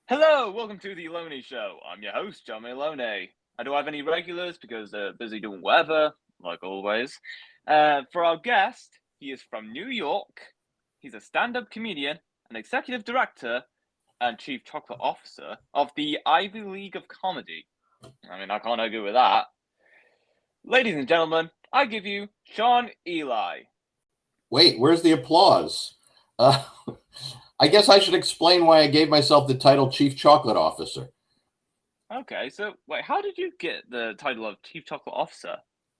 Hello, welcome to the Loney Show. I'm your host, John Maloney. I don't have any regulars because they're busy doing whatever, like always. For our guest, he is from New York. He's a stand-up comedian, an executive director, and chief chocolate officer of the Ivy League of Comedy. I mean, I can't argue with that. Ladies and gentlemen, I give you Sean Eli. Wait, where's the applause? Uh, I guess I should explain why I gave myself the title Chief Chocolate Officer. Okay, so wait, how did you get the title of chief chocolate officer?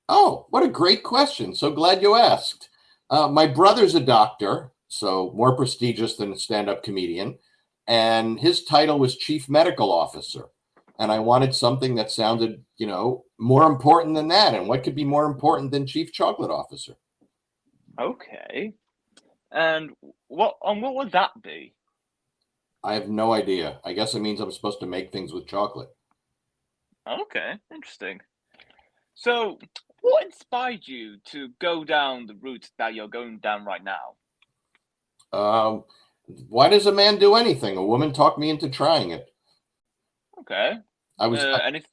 Oh, what a great question. So glad you asked. My brother's a doctor, so more prestigious than a stand up comedian, and his title was Chief Medical Officer. And I wanted something that sounded, more important than that. And what could be more important than Chief Chocolate Officer? Okay, and what would that be? I have no idea. I guess it means I'm supposed to make things with chocolate. Okay, interesting. So, what inspired you to go down the route that you're going down right now? Um, why does a man do anything? A woman talked me into trying it. Okay. I was Any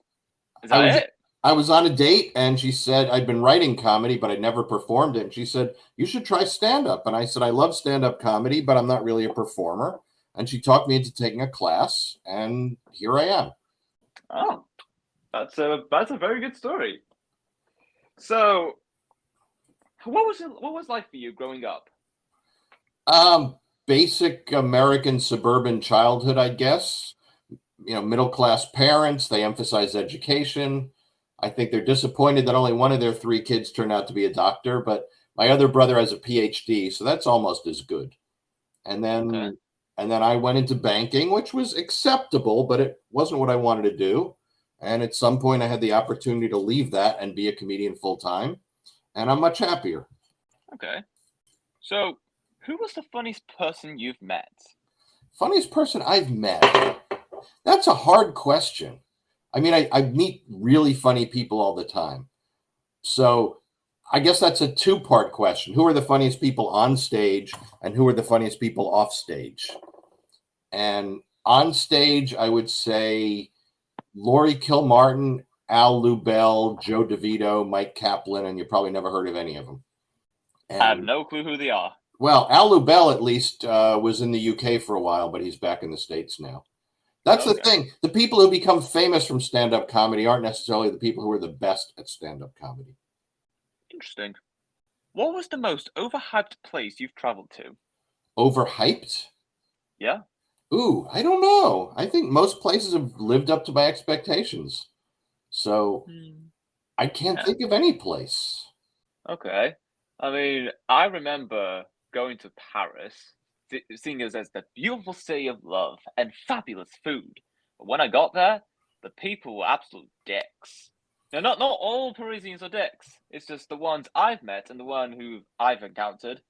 is I that was it? I was on a date and she said I'd been writing comedy, but I'd never performed it. And she said, "You should try stand up." And I said, "I love stand up comedy, but I'm not really a performer." And she talked me into taking a class, and here I am. Oh, that's a very good story. So, what was life for you growing up? Um, Basic American suburban childhood, I guess. Middle class parents, they emphasize education. I think they're disappointed that only one of their three kids turned out to be a doctor, but my other brother has a PhD, so that's almost as good. And Okay. then and then I went into banking, which was acceptable, but it wasn't what I wanted to do. And at some point I had the opportunity to leave that and be a comedian full time, and I'm much happier. Okay. So, who was the funniest person you've met? Funniest person I've met. That's a hard question. I mean, I meet really funny people all the time. So I guess that's a two-part question. Who are the funniest people on stage and who are the funniest people off stage? And on stage, I would say Laurie Kilmartin, Al Lubell, Joe DeVito, Mike Kaplan, and you probably never heard of any of them. I have And no clue who they are. well, Al Lubell at least was in the UK for a while, but he's back in the States now. That's the Okay. thing. The people who become famous from stand up comedy aren't necessarily the people who are the best at stand up comedy. Interesting. What was the most overhyped place you've traveled to? Overhyped? Yeah. Ooh, I don't know. I think most places have lived up to my expectations. So Hmm. I can't Yeah. think of any place. Okay. I mean, I remember going to Paris, seeing it as the beautiful city of love and fabulous food. But when I got there, the people were absolute dicks. Now, not all Parisians are dicks. It's just the ones I've met and the one who I've encountered.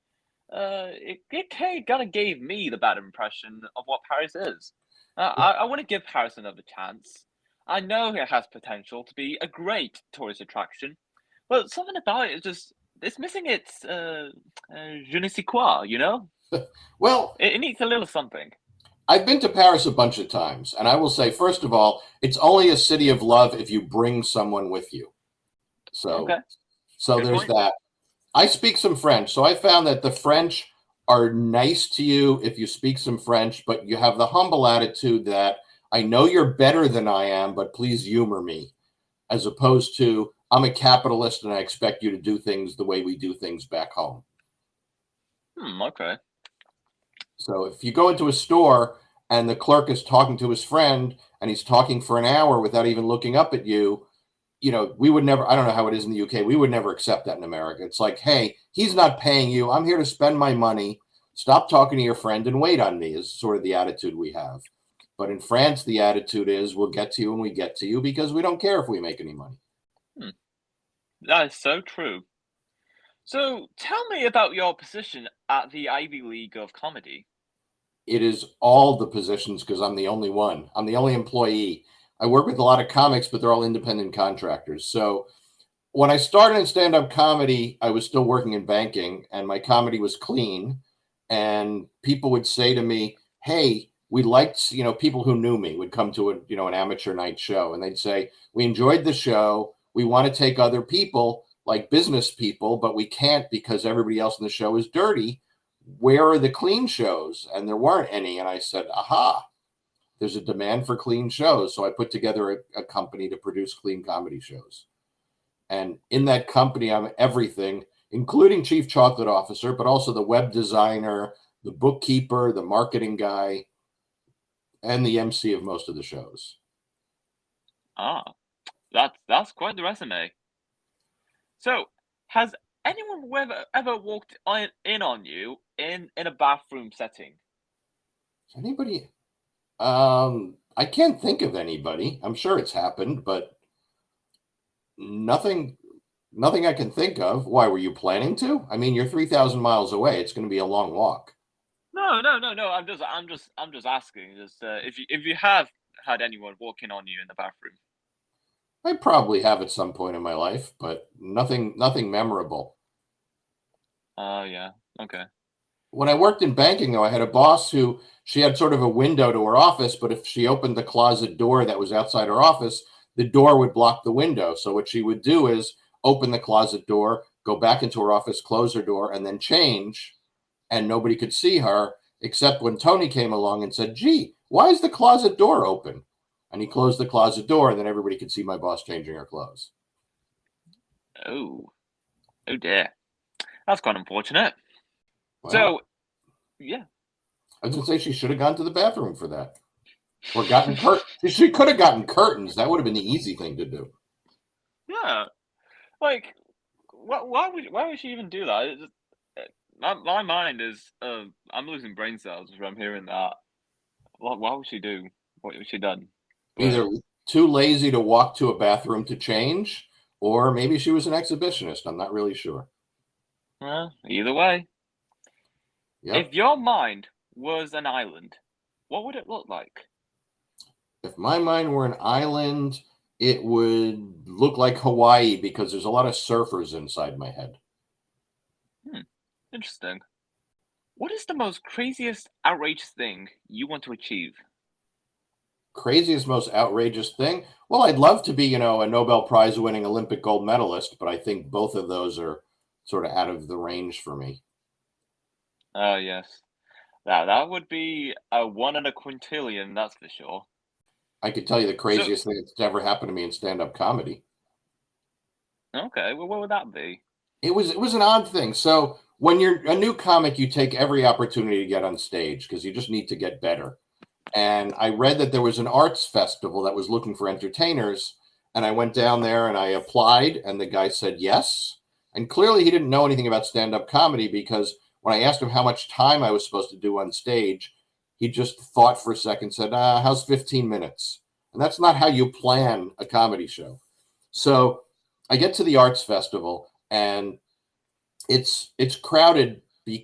It kind of gave me the bad impression of what Paris is. I want to give Paris another chance. I know it has potential to be a great tourist attraction, but something about it is just it's missing its je ne sais quoi, you know? Well, It needs a little something. I've been to Paris a bunch of times, and I will say, first of all, it's only a city of love if you bring someone with you. So, Okay, so good there's point. that. I speak some French, so I found that the French are nice to you if you speak some French, but you have the humble attitude that I know you're better than I am, but please humor me, as opposed to I'm a capitalist and I expect you to do things the way we do things back home. Okay. So if you go into a store and the clerk is talking to his friend and he's talking for an hour without even looking up at you, we would never, I don't know how it is in the UK. We would never accept that in America. It's like, hey, he's not paying you. I'm here to spend my money. Stop talking to your friend and wait on me, is sort of the attitude we have. But in France, the attitude is we'll get to you when we get to you because we don't care if we make any money. Hmm. That is so true. So tell me about your position at the Ivy League of Comedy. It is all the positions because I'm the only one. I'm the only employee. I work with a lot of comics, but they're all independent contractors. So when I started in stand up comedy, I was still working in banking and my comedy was clean. And people would say to me, hey, we liked, people who knew me would come to an amateur night show, and they'd say, we enjoyed the show. We want to take other people, like business people, but we can't because everybody else in the show is dirty. Where are the clean shows? And there weren't any. And I said, aha, there's a demand for clean shows. So I put together a company to produce clean comedy shows. And in that company, I'm everything, including chief chocolate officer, but also the web designer, the bookkeeper, the marketing guy, and the MC of most of the shows. Ah, that's quite the resume. So, has anyone ever walked in on you in a bathroom setting? Anybody? I can't think of anybody. I'm sure it's happened, but nothing I can think of. Why, were you planning to? I mean, you're 3,000 miles away. It's going to be a long walk. No, no, no, no. I'm just asking. Just if you have had anyone walking on you in the bathroom. I probably have at some point in my life, but nothing memorable. Oh yeah. Okay. When I worked in banking, though, I had a boss who she had sort of a window to her office, but if she opened the closet door that was outside her office, the door would block the window. So what she would do is open the closet door, go back into her office, close her door, and then change, and nobody could see her except when Tony came along and said, gee, why is the closet door open? And he closed the closet door, and then everybody could see my boss changing her clothes. Oh, oh dear. That's quite unfortunate. Well, So, yeah. I was going to say she should have gone to the bathroom for that. Or gotten she could have gotten curtains. That would have been the easy thing to do. Yeah. Like, why would she even do that? My mind is, I'm losing brain cells when I'm hearing that. Why would she do what she done? Either too lazy to walk to a bathroom to change, or maybe she was an exhibitionist. I'm not really sure. Well, either way. Yep. If your mind was an island, what would it look like? If my mind were an island, it would look like Hawaii because there's a lot of surfers inside my head. Interesting. What is the most craziest, outrageous thing you want to achieve? Craziest, most outrageous thing? Well, I'd love to be, a Nobel Prize winning Olympic gold medalist, but I think both of those are sort of out of the range for me. Oh, yes. That would be a one in a quintillion, that's for sure. I could tell you the So, craziest thing that's ever happened to me in stand-up comedy. okay, well, what would that be? It was an odd thing. So when you're a new comic, you take every opportunity to get on stage because you just need to get better. And I read that there was an arts festival that was looking for entertainers, and I went down there and I applied, and the guy said yes. And clearly he didn't know anything about stand-up comedy because when I asked him how much time I was supposed to do on stage, he just thought for a second, said, how's 15 minutes? And that's not how you plan a comedy show. So I get to the arts festival, and it's crowded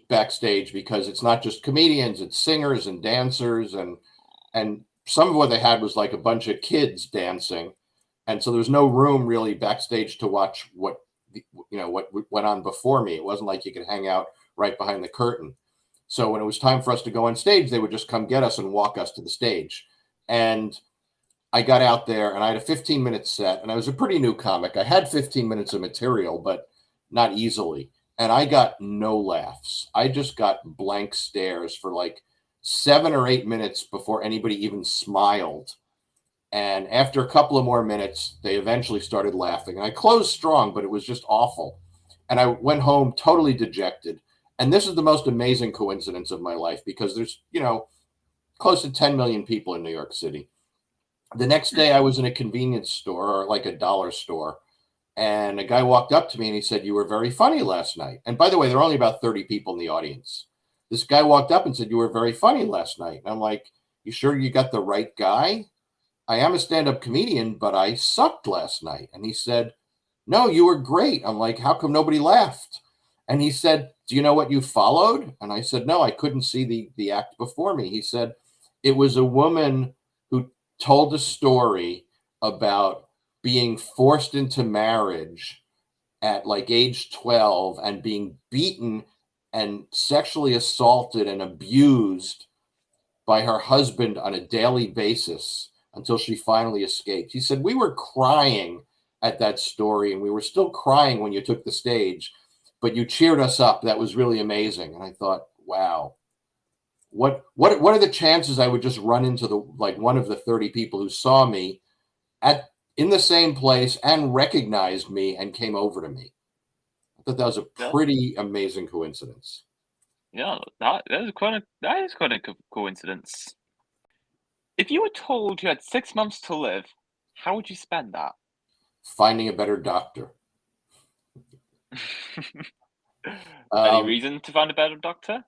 backstage because it's not just comedians, it's singers and dancers, and some of what they had was like a bunch of kids dancing, and so there's no room really backstage to watch what went on before me. It wasn't like you could hang out right behind the curtain. So when it was time for us to go on stage, they would just come get us and walk us to the stage. And I got out there and I had a 15-minute set, and I was a pretty new comic. I had 15 minutes of material, but not easily. And I got no laughs. I just got blank stares for like 7 or 8 minutes before anybody even smiled. And after a couple of more minutes, they eventually started laughing. And I closed strong, but it was just awful. And I went home totally dejected. And this is the most amazing coincidence of my life because there's, close to 10 million people in New York City. The next day I was in a convenience store, or like a dollar store, and a guy walked up to me and he said, you were very funny last night. And by the way, there are only about 30 people in the audience. This guy walked up and said, you were very funny last night. And I'm like, you sure you got the right guy? I am a stand-up comedian, but I sucked last night. And he said, no, you were great. I'm like, how come nobody laughed? And he said, do you know what you followed? And I said, no, I couldn't see the act before me. He said, it was a woman who told a story about being forced into marriage at like age 12 and being beaten and sexually assaulted and abused by her husband on a daily basis until she finally escaped. He said, we were crying at that story, and we were still crying when you took the stage, but you cheered us up. That was really amazing. And I thought, wow, what are the chances I would just run into one of the 30 people who saw me in the same place and recognized me and came over to me? I thought that was a Yeah, pretty amazing coincidence. yeah, that is quite a coincidence. If you were told you had 6 months to live, how would you spend that? Finding a better doctor. Any Um, reason to find a better doctor?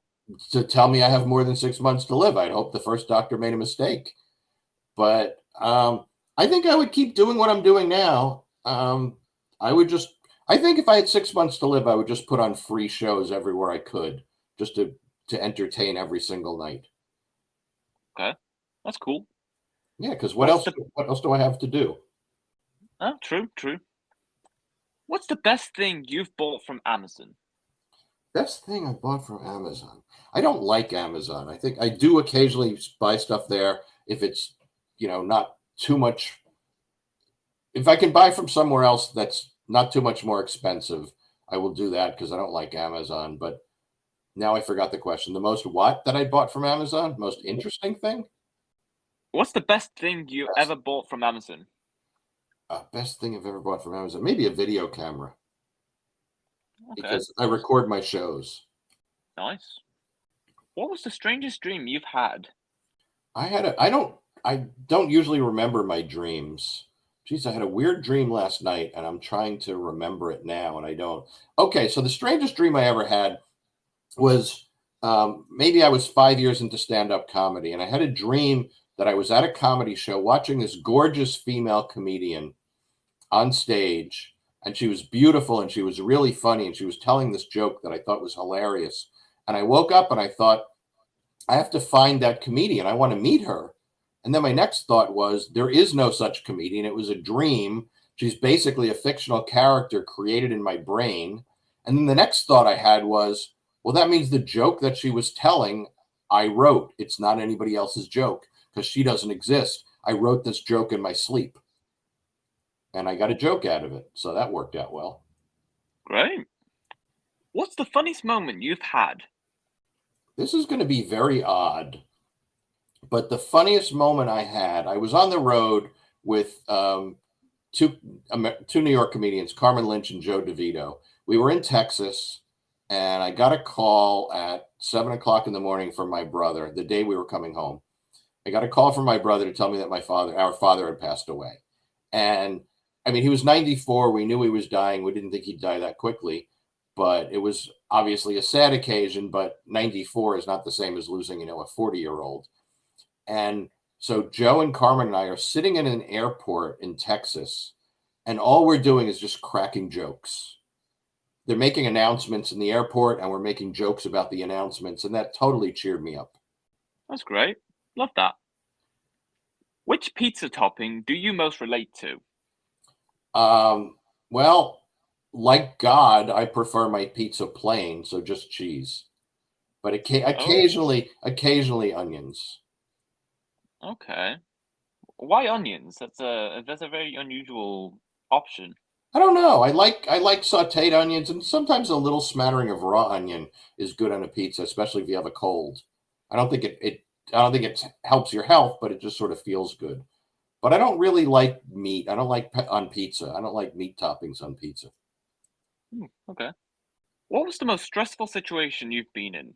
to tell me I have more than 6 months to live. I'd hope the first doctor made a mistake. But I think I would keep doing what I'm doing now. I would just, I think if I had 6 months to live, I would just put on free shows everywhere I could, just to entertain every single night. Okay, that's cool. Yeah, because What's the what else do I have to do? Oh, true, true. What's the best thing you've bought from Amazon? Best thing I bought from Amazon. I don't like Amazon. I think I do occasionally buy stuff there if it's, not too much. If I can buy from somewhere else that's not too much more expensive, I will do that because I don't like Amazon. But now I forgot the question. The most what that I bought from Amazon? Most interesting thing? What's the best thing you Best, ever bought from Amazon? best thing I've ever bought from Amazon. Maybe a video camera Okay, because I record my shows. nice. What was the strangest dream you've had? I don't usually remember my dreams. Geez, I had a weird dream last night and I'm trying to remember it now and I don't. Okay, so the strangest dream I ever had was maybe I was 5 years into stand-up comedy and I had a dream that I was at a comedy show watching this gorgeous female comedian on stage, and she was beautiful and she was really funny and she was telling this joke that I thought was hilarious. And I woke up and I thought, I have to find that comedian. I want to meet her. And then my next thought was, there is no such comedian. It was a dream. She's basically a fictional character created in my brain. And then the next thought I had was, well, that means the joke that she was telling, I wrote. It's not anybody else's joke because she doesn't exist. I wrote this joke in my sleep and I got a joke out of it. So that worked out well. Great. What's the funniest moment you've had? This is going to be very odd, but the funniest moment I had, I was on the road with two two New York comedians, Carmen Lynch and Joe DeVito. We were in Texas, and I got a call at 7 o'clock in the morning from my brother the day we were coming home. I got a call from my brother to tell me that our father had passed away. And I mean, he was 94. We knew he was dying. We didn't think he'd die that quickly, but it was obviously a sad occasion. But 94 is not the same as losing, a 40-year-old. And so Joe and Carmen and I are sitting in an airport in Texas, and all we're doing is just cracking jokes. They're making announcements in the airport, and we're making jokes about the announcements, and that totally cheered me up. That's great. Love that. Which pizza topping do you most relate to? Well, like God, I prefer my pizza plain, so just cheese. But Oh, occasionally onions. okay. Why onions? That's a very unusual option. I don't know. I like sautéed onions, and sometimes a little smattering of raw onion is good on a pizza, especially if you have a cold. I don't think I don't think it helps your health, but it just sort of feels good. But I don't really like meat. I don't like on pizza. I don't like meat toppings on pizza. Okay. What was the most stressful situation you've been in?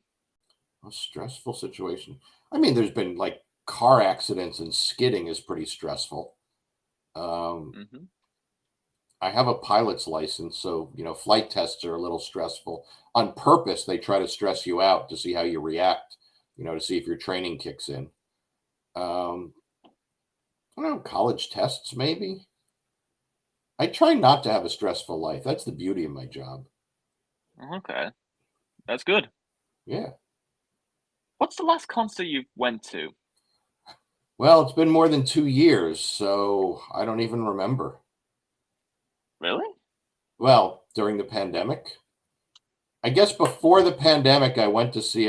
A stressful situation. I mean, there's been like car accidents and skidding is pretty stressful. Um, Hmm. I have a pilot's license, so flight tests are a little stressful. On purpose, they try to stress you out to see how you react, to see if your training kicks in. Um, I don't know, college tests maybe. I try not to have a stressful life. That's the beauty of my job. Okay, that's good. Yeah. What's the last concert you went to? Well, it's been more than 2 years, so I don't even remember. Really? Well, during the pandemic. I guess before the pandemic, I went to see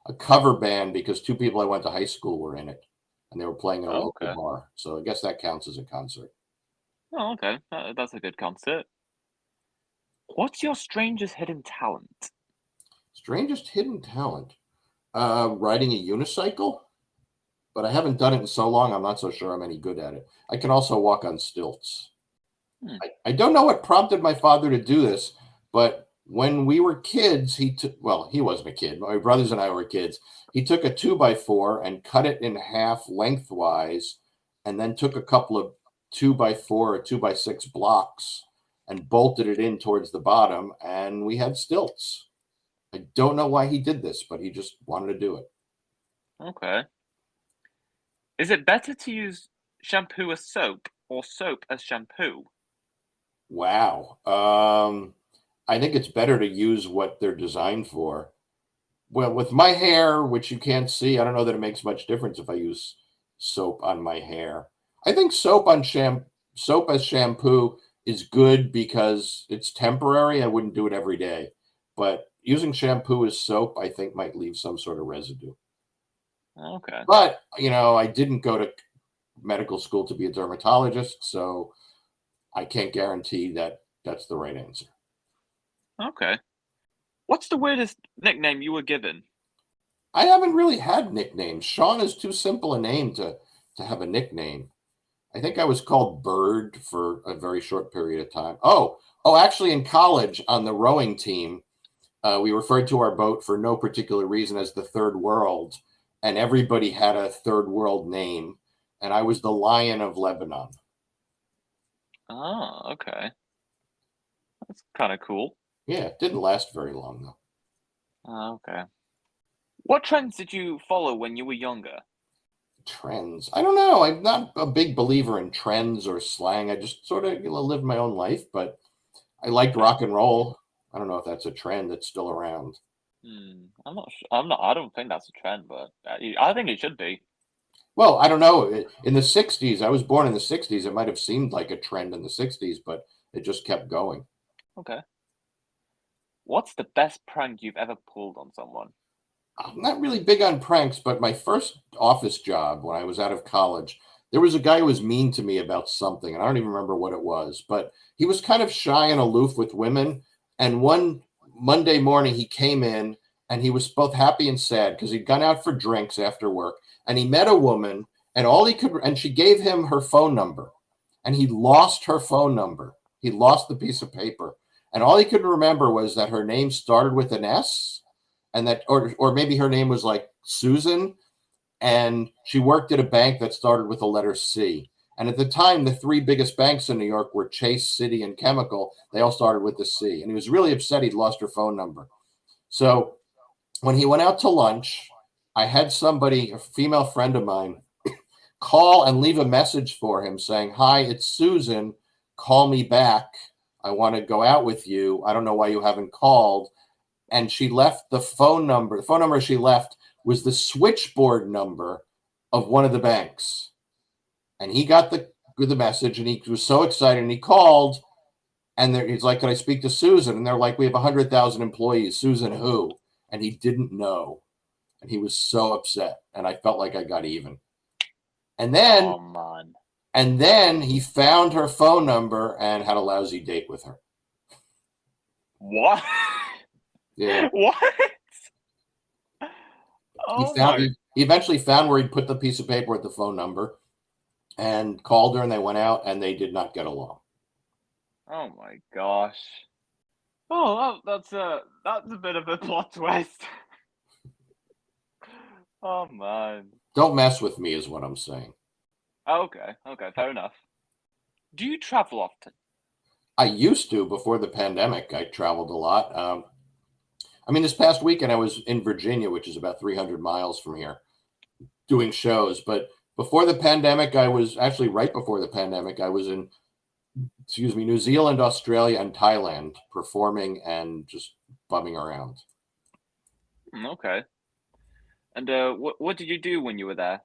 a cover band because two people I went to high school were in it, and they were playing in a Oh, local okay. bar. So I guess that counts as a concert. Oh, okay. That's a good concert. What's your strangest hidden talent? Strangest hidden talent. Riding a unicycle, but I haven't done it in so long, I'm not so sure I'm any good at it. I can also walk on stilts. Hmm. I don't know what prompted my father to do this, but when we were kids, he took, well, he wasn't a kid. My brothers and I were kids. He took a 2x4 and cut it in half lengthwise, and then took a couple of 2x4 or 2x6 blocks and bolted it in towards the bottom, and we had stilts. I don't know why he did this, but he just wanted to do it. Okay. Is it better to use shampoo as soap or soap as shampoo? Wow. I think it's better to use what they're designed for. Well, with my hair, which you can't see, I don't know that it makes much difference if I use soap on my hair. I think soap as shampoo is good because it's temporary. I wouldn't do it every day. But using shampoo as soap, I think might leave some sort of residue. Okay. But, I didn't go to medical school to be a dermatologist, so I can't guarantee that that's the right answer. Okay. What's the weirdest nickname you were given? I haven't really had nicknames. Sean is too simple a name to have a nickname. I think I was called Bird for a very short period of time. Actually, in college on the rowing team, we referred to our boat for no particular reason as the Third World, and everybody had a Third World name, and I was the Lion of Lebanon. Oh, okay. That's kind of cool. Yeah, it didn't last very long though. Oh, okay. What trends did you follow when you were younger? Trends. I don't know. I'm not a big believer in trends or slang. I just sort of live my own life, but I liked Okay. rock and roll. I don't know if that's a trend that's still around. I'm not sure. I'm not. I don't think that's a trend, but I think it should be. Well, I don't know. In the 60s, I was born in the 60s. It might have seemed like a trend in the 60s, but it just kept going. Okay. What's the best prank you've ever pulled on someone? I'm not really big on pranks, but my first office job when I was out of college, there was a guy who was mean to me about something, and I don't even remember what it was, but he was kind of shy and aloof with women. And one Monday morning, he came in and he was both happy and sad because he'd gone out for drinks after work and he met a woman, and she gave him her phone number, and he lost her phone number. He lost the piece of paper, and all he could remember was that her name started with an S, and that, or maybe her name was like Susan, and she worked at a bank that started with the letter C. And at the time, the three biggest banks in New York were Chase, City, and Chemical. They all started with the C. And he was really upset he'd lost her phone number. So when he went out to lunch, I had somebody, a female friend of mine, call and leave a message for him saying, "Hi, it's Susan. Call me back. I want to go out with you. I don't know why you haven't called." And she left the phone number. The phone number she left was the switchboard number of one of the banks. And he got the message, and he was so excited, and he called, and he's like, "Can I speak to Susan?" And they're like, "We have 100,000 employees. Susan who?" And he didn't know, and he was so upset, and I felt like I got even. And then Oh man. and then he found her phone number and had a lousy date with her. What? Yeah. What? He Oh found my. he eventually found where he'd put the piece of paper with the phone number and called her, and they went out, and they did not get along. Oh my gosh. Oh, that's a bit of a plot twist. Oh man. Don't mess with me is what I'm saying. Okay, okay, fair enough. Do you travel often? I used to before the pandemic. I traveled a lot. I mean, this past weekend I was in Virginia, which is about 300 miles from here, doing shows. But before the pandemic, I was actually right before the pandemic. I was in, excuse me, New Zealand, Australia, and Thailand, performing and just bumming around. Okay. And what did you do when you were there?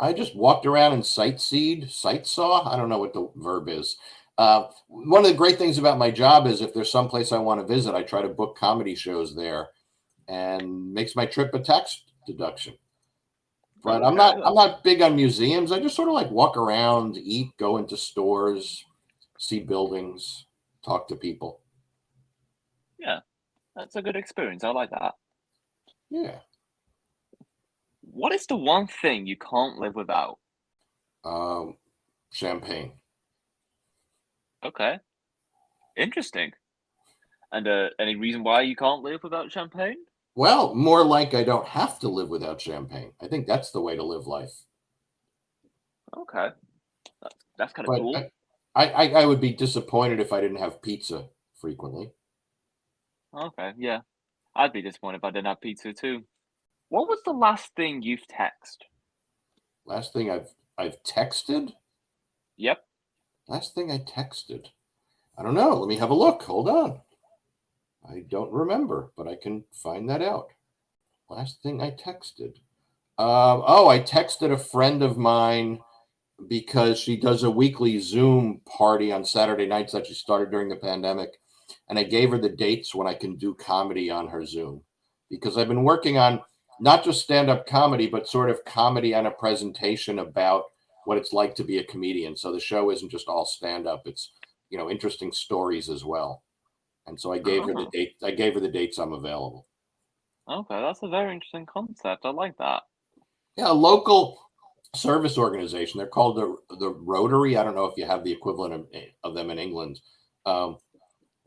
I just walked around and sightsaw. I don't know what the verb is. One of the great things about my job is if there's someplace I want to visit, I try to book comedy shows there. and makes my trip a tax deduction. But I'm Okay. not big on museums. I just sort of like walk around, eat, go into stores, see buildings, talk to people. Yeah, that's a good experience. I like that. Yeah. What is the one thing you can't live without? Um, Champagne. Okay, interesting. And any reason why you can't live without champagne? Well, more like I don't have to live without champagne. I think that's the way to live life. Okay, that's kind of But cool. I would be disappointed if I didn't have pizza frequently. Okay, yeah, I'd be disappointed if I didn't have pizza too. What was the last thing you've texted? Last thing I've texted. Yep. Last thing I texted. I don't know. Let me have a look. Hold on. I don't remember, but I can find that out. Last thing I texted. I texted a friend of mine because she does a weekly Zoom party on Saturday nights that she started during the pandemic. And I gave her the dates when I can do comedy on her Zoom because I've been working on not just stand up comedy, but sort of comedy on a presentation about what it's like to be a comedian. So the show isn't just all stand up, it's, interesting stories as well. And so I gave her the Oh, date. I gave her the dates I'm available. okay, that's a very interesting concept. I like that. Yeah, a local service organization. They're called the Rotary. I don't know if you have the equivalent of them in England. Um,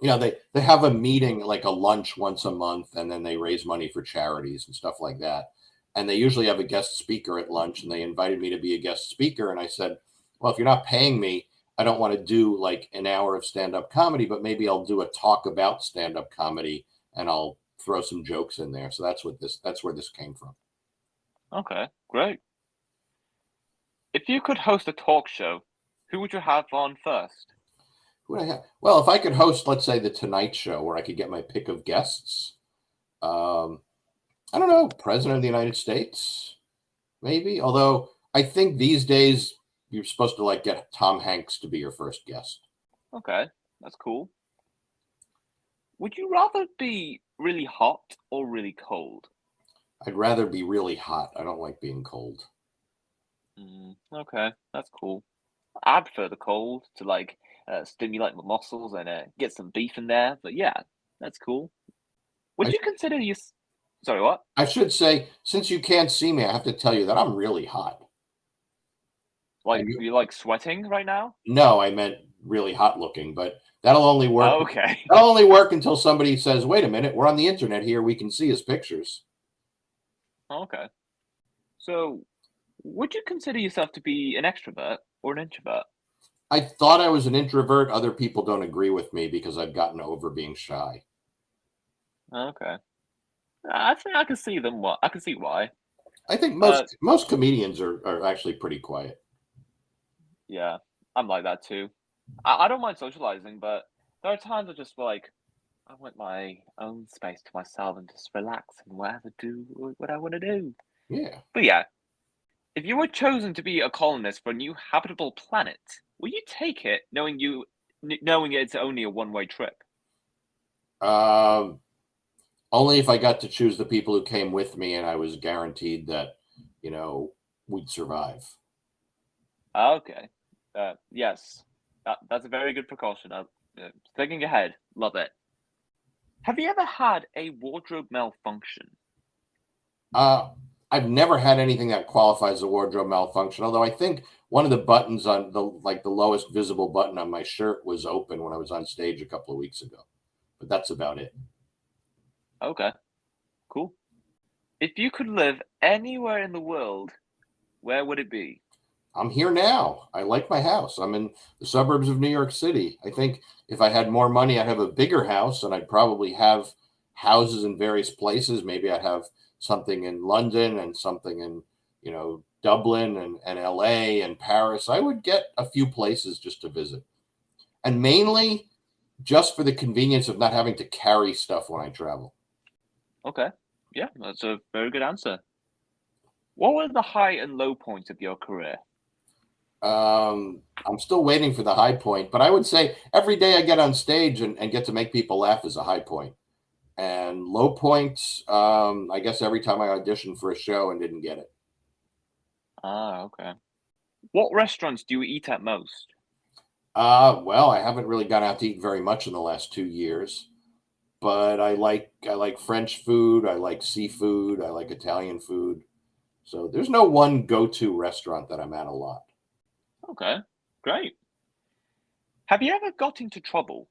they have a meeting like a lunch once a month, and then they raise money for charities and stuff like that. And they usually have a guest speaker at lunch, and they invited me to be a guest speaker. And I said, well, if you're not paying me, I don't want to do like an hour of stand-up comedy, but maybe I'll do a talk about stand-up comedy and I'll throw some jokes in there. So that's where this came from. Okay, great. If you could host a talk show, who would you have on first? Who would I have? Well, if I could host, let's say, the Tonight Show, where I could get my pick of guests, um, I don't know, President of the United States, maybe. Although I think these days you're supposed to like get Tom Hanks to be your first guest. Okay, that's cool. Would you rather be really hot or really cold? I'd rather be really hot. I don't like being cold. Okay, that's cool. I prefer the cold to like stimulate my muscles and get some beef in there. But yeah, that's cool. Would I, you consider you? Sorry, what? I should say, since you can't see me, I have to tell you that I'm really hot. Like And you, you like sweating right now? no, I meant really hot looking, but that'll only work. Okay. That'll only work until somebody says, "Wait a minute, we're on the internet here. We can see his pictures." Okay. So, would you consider yourself to be an extrovert or an introvert? I thought I was an introvert. Other people don't agree with me because I've gotten over being shy. Okay. I think I can see them. What I can see why. I think Uh, most comedians are actually pretty quiet. yeah, I'm like that too. I don't mind socializing, but there are times I just feel like I want my own space to myself and just relax and whatever do what I want to do. Yeah. But yeah, if you were chosen to be a colonist for a new habitable planet, will you take it knowing it's only a one-way trip? Um, Only if I got to choose the people who came with me and I was guaranteed that, you know, we'd survive. Okay. Yes, that's a very good precaution. Thinking ahead, love it. Have you ever had a wardrobe malfunction? Uh, I've never had anything that qualifies as a wardrobe malfunction, although I think one of the buttons on the lowest visible button on my shirt was open when I was on stage a couple of weeks ago. But that's about it. Okay, cool. If you could live anywhere in the world, where would it be? I'm here now. I like my house. I'm in the suburbs of New York City. I think if I had more money, I'd have a bigger house and I'd probably have houses in various places. Maybe I'd have something in London and something in, Dublin and LA and Paris. I would get a few places just to visit. And mainly just for the convenience of not having to carry stuff when I travel. Okay, yeah, that's a very good answer. What were the high and low points of your career? I'm still waiting for the high point, but I would say every day I get on stage and get to make people laugh is a high point. And low points, I guess every time I auditioned for a show and didn't get it. Ah, okay. What restaurants do you eat at most? Well, I haven't really gone out to eat very much in the last 2 years, but I like French food, I like seafood, I like Italian food. So there's no one go-to restaurant that I'm at a lot. Okay, great. Have you ever got into trouble?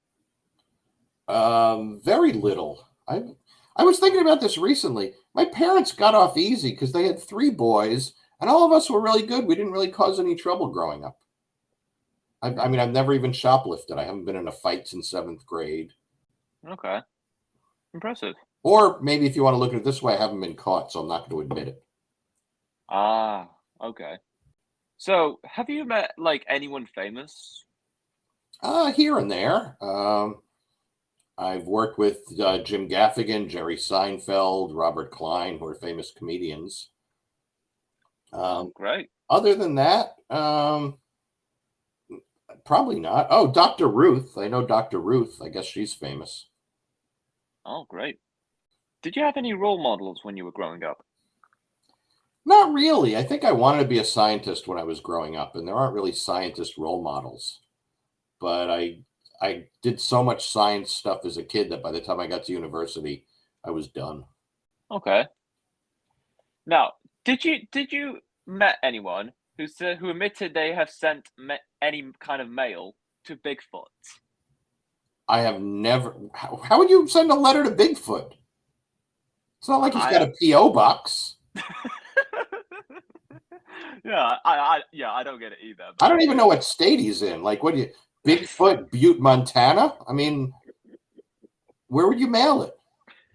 Very little. I was thinking about this recently. My parents got off easy because they had 3 boys, and all of us were really good. We didn't really cause any trouble growing up. I Hmm, mean, I've never even shoplifted. I haven't been in a fight since 7th grade. okay, impressive. Or maybe if you want to look at it this way, I haven't been caught, so I'm not going to admit it. Ah, okay. So, have you met like anyone famous? Here and there. I've worked with Jim Gaffigan, Jerry Seinfeld, Robert Klein, who are famous comedians. Oh, Um, great. Other than that, probably not. Oh, Dr. Ruth. I know Dr. Ruth. I guess she's famous. Oh, great. Did you have any role models when you were growing up? Not really. I think I wanted to be a scientist when I was growing up, and there aren't really scientist role models. But I did so much science stuff as a kid that by the time I got to university, I was done. Okay. Now, did you met anyone who admitted they have sent any kind of mail to Bigfoot? I have never. How would you send a letter to Bigfoot? It's not like he's got I a PO box. yeah, I don't get it either, I but don't even know yeah. what state he's in. Like, what do you Bigfoot, Butte, Montana? I mean, where would you mail it?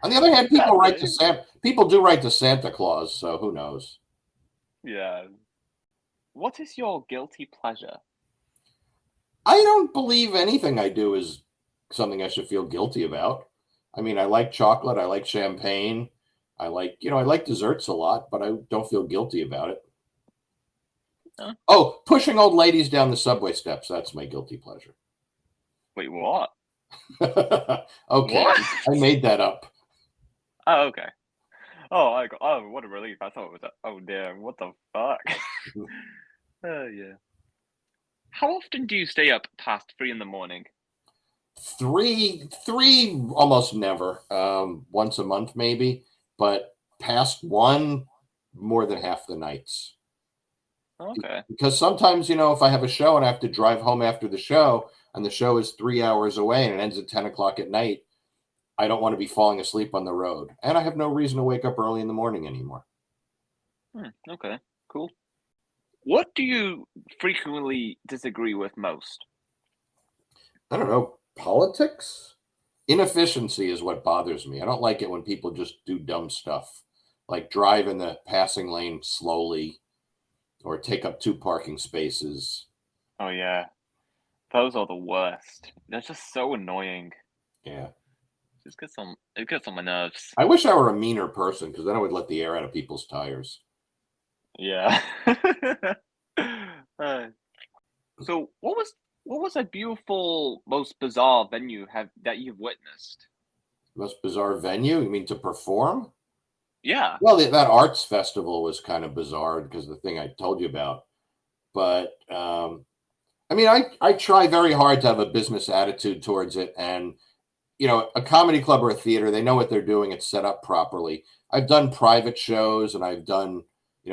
On the other hand, Exactly. People do write to Santa Claus, so who knows? Yeah. What is your guilty pleasure? I don't believe anything I do is something I should feel guilty about. I mean, I like chocolate, I like champagne, I like desserts a lot, but I don't feel guilty about it. Huh? Oh, pushing old ladies down the subway steps, that's my guilty pleasure. Wait, what? Okay, What? I made that up. Oh, okay. Oh, oh, what a relief. I thought it was oh dear, what the fuck? Oh yeah. How often do you stay up past 3 in the morning? Three, almost never. Once a month maybe, but past one, more than half the nights. Okay. Because sometimes, if I have a show and I have to drive home after the show, and the show is 3 hours away and it ends at 10 o'clock at night, I don't want to be falling asleep on the road, and I have no reason to wake up early in the morning anymore. Hmm, okay, cool. What do you frequently disagree with most? I don't know, politics? Inefficiency is what bothers me. I don't like it when people just do dumb stuff, like drive in the passing lane slowly or take up 2 parking spaces. Oh yeah, those are the worst. They're just so annoying. Yeah. It gets on my nerves. I wish I were a meaner person because then I would let the air out of people's tires. Yeah. Uh, so what was a beautiful, most bizarre venue have that you've witnessed? Most bizarre venue? You mean to perform? Yeah. Well, that arts festival was kind of bizarre because the thing I told you about. But I mean, I try very hard to have a business attitude towards it. And, a comedy club or a theater, they know what they're doing. It's set up properly. I've done private shows and I've done,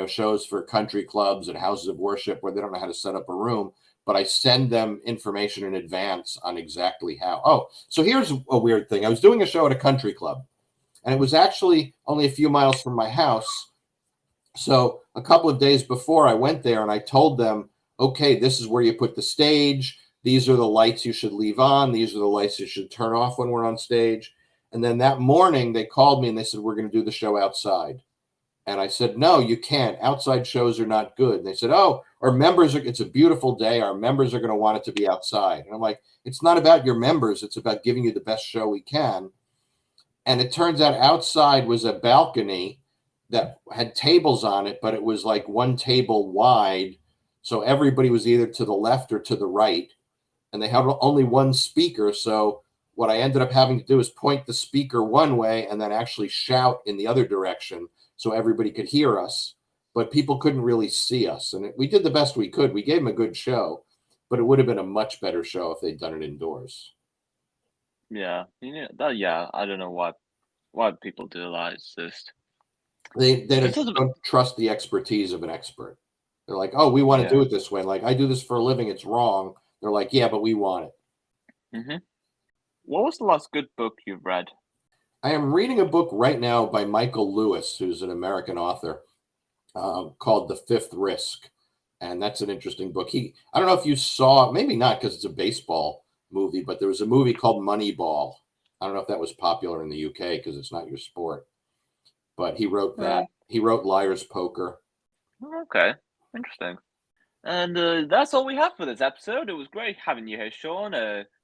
shows for country clubs and houses of worship where they don't know how to set up a room. But I send them information in advance on exactly how. Oh, so here's a weird thing. I was doing a show at a country club, and it was actually only a few miles from my house. So a couple of days before I went there and I told them, okay, this is where you put the stage. These are the lights you should leave on. These are the lights you should turn off when we're on stage. And then that morning they called me and they said, we're going to do the show outside. And I said, no, you can't. Outside shows are not good. And they said, oh, it's a beautiful day. Our members are going to want it to be outside. And I'm like, it's not about your members. It's about giving you the best show we can. And it turns out outside was a balcony that had tables on it, but it was like one table wide. So everybody was either to the left or to the right. And they had only one speaker. So what I ended up having to do is point the speaker one way and then actually shout in the other direction so everybody could hear us, but people couldn't really see us. And we did the best we could. We gave them a good show, but it would have been a much better show if they'd done it indoors. Yeah, yeah. I don't know why people do that. It's just They it's just just a bit, don't trust the expertise of an expert. They're like, oh, we want to do yeah. it this way. Like, I do this for a living. It's wrong. They're like, yeah, but we want it. Hmm. What was the last good book you've read? I am reading a book right now by Michael Lewis, who's an American author, called The Fifth Risk. And that's an interesting book. I don't know if you saw, maybe not because it's a baseball movie, but there was a movie called Moneyball. I don't know if that was popular in the UK because it's not your sport, but he wrote that. Uh, He wrote Liar's Poker. okay, interesting. And that's all we have for this episode. It was great having you here, Sean.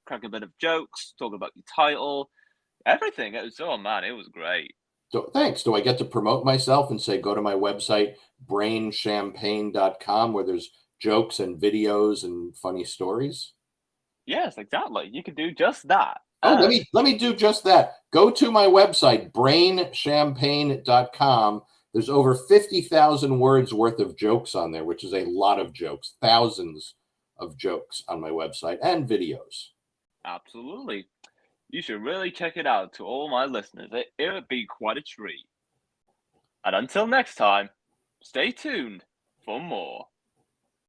Crack a bit of jokes, talk about your title, everything. It was, oh man, it was great. So thanks. Do I get to promote myself and say go to my website, brainchampagne.com, where there's jokes and videos and funny stories? Yes, exactly. You can do just that. Oh, And let me do just that. Go to my website, brainchampagne.com. There's over 50,000 words worth of jokes on there, which is a lot of jokes, thousands of jokes on my website and videos. absolutely, you should really check it out to all my listeners. It would be quite a treat. And until next time, stay tuned for more.